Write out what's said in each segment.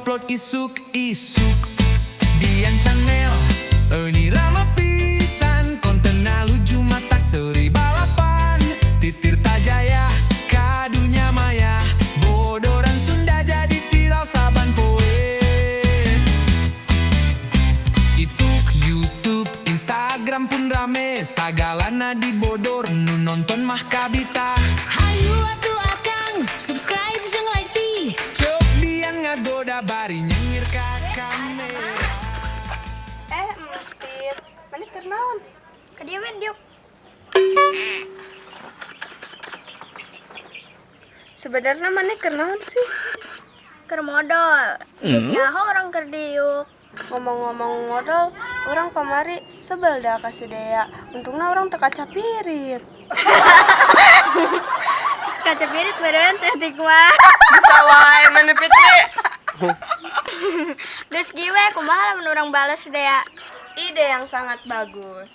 upload isuk-isuk Dian channel Ini rama pisan konten lucu matak seri balapan Titir tajaya kadunya maya bodoran Sunda jadi viral saban poe Ituk YouTube Instagram pun rame sagalana dibodor nu nonton mah kabita Hayu atuh akang subscribe jeung like ti Cok Dian ngagoda bari nyengir ka kamera Tir, mana keur naon? Ka dieu men diuk. Sebenarnya mana keur naon sih? Keur modal. Nyaho orang keur diuk. Ngomong-ngomong modal, orang kamari sebel dah kasih dea. Untungna orang teu kaca pirit. Kaca pirit beureun cantik mah. Bisa wae menepit we. Geus giwe kumaha lamun urang bales dea. Ide yang sangat bagus.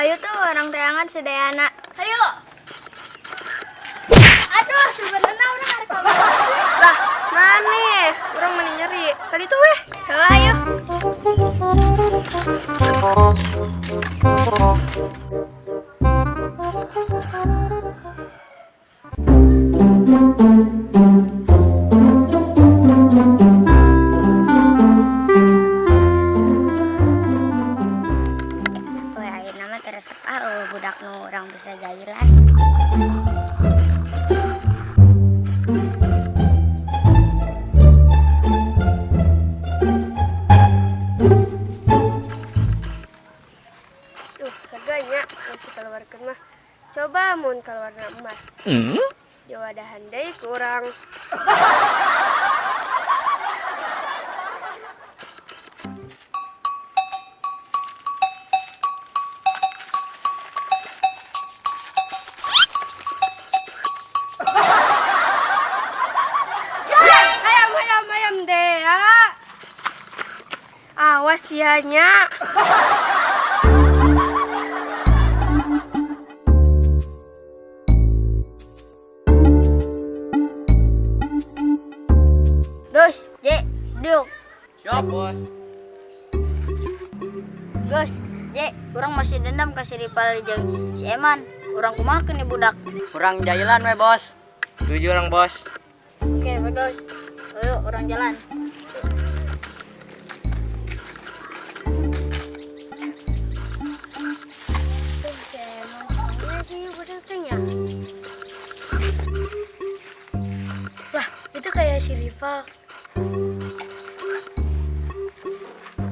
Hayu tuh orang teangan sedeana. Hayu. Aduh, sebenarnya orang ada kabar. Lah, mana? Orang meni nyeri. Tadi tuh weh. Hayu. Budak nu orang bisa jailan. Tuh, harganya masih keluarkan mah. Coba mun keluarna emas. Di wadahan deui kurang. Ayam dea. Awas ya nya. Gus, J, diuk. Siap, Bos. Gus, J, kurang masih dendam kasih Rival jeung si Eman. Urang kumaha nih budak. Kurang jailan we, Bos. Setuju orang, Bos. Oke, bagus. Ayo, orang jalan. Wah, itu kayak si Rival.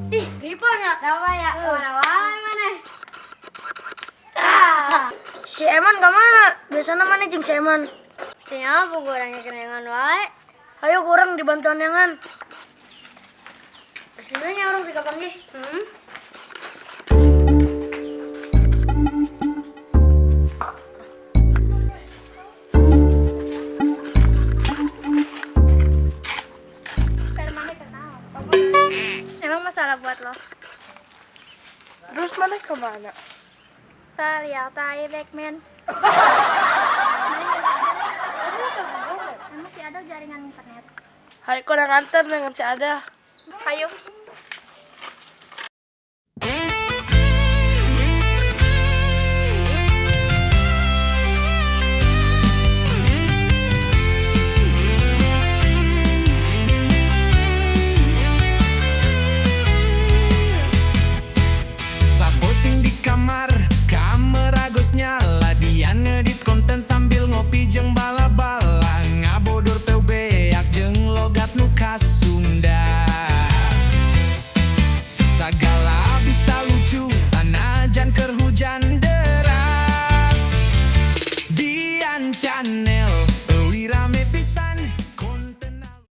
Ih, Rivalnya apa ya? Mana? Si Eman kemana? Biasanya mana jeung si Eman? Kenapa orangnya kenangan wae? Ayo kurang dibantuan yangan. Sebenarnya orang di kapan nih? Emang masalah buat lo? Terus mana kemana? Lihat aja Backman. Emang si Ada jaringan internet? Hai, kau udah nganter dengan si Ada. Ayo.